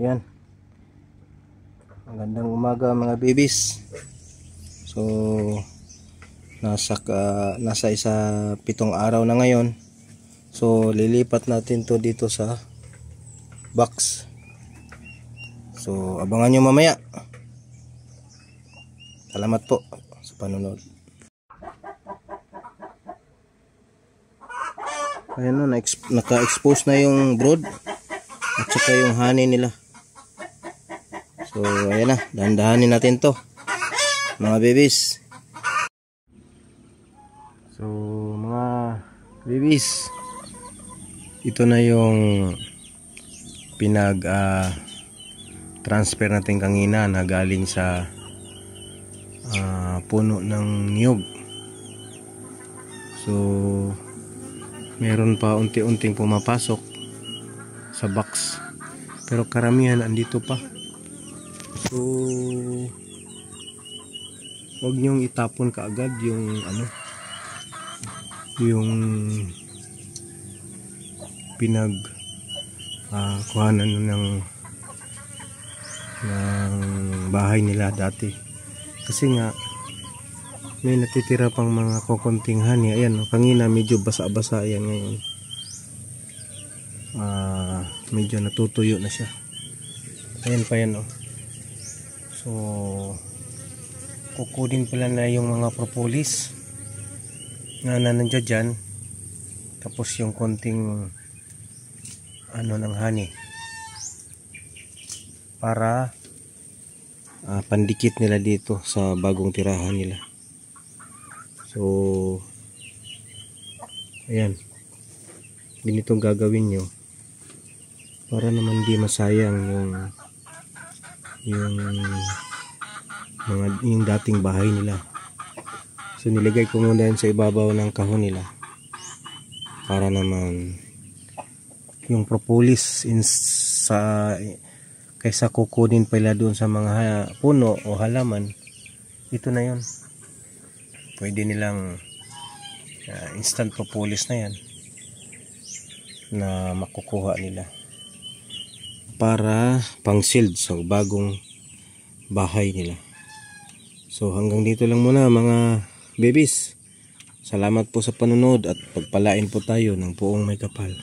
Yan. Magandang umaga mga babies. So nasa isa 7 araw na ngayon. So lilipat natin to dito sa box. So abangan nyo mamaya. Salamat po sa panonood. Ayan na, naka-expose na yung brood at saka yung honey nila. So ayan na, dahan-dahanin natin to mga babies. So mga babies, ito na yung transfer natin kanina na galing sa puno ng niyog. So meron pa unti-unting pumapasok sa box, pero karamihan andito pa. So huwag nyong itapon kaagad yung yung kuhanan ng bahay nila dati, kasi nga may natitira pang mga kokonting honey. Ayan, kanina medyo basa-basa yan, ngayon medyo natutuyo na siya. Ayan pa yan, oh. So kukunin pala na yung mga propolis na nandiyan dyan, tapos yung konting ng honey para pandikit nila dito sa bagong tirahan nila. So ayan, ganitong gagawin nyo para naman di masayang yung dating bahay nila. So nilagay ko muna yan sa ibabaw ng kahon nila para naman yung propolis kaysa kukunin pala doon sa mga puno o halaman, ito na yun. Pwede nilang instant propolis na yan na makukuha nila para pang shield sa bagong bahay nila. So hanggang dito lang muna mga babies. Salamat po sa panunod at pagpalain po tayo ng Poong May Kapal.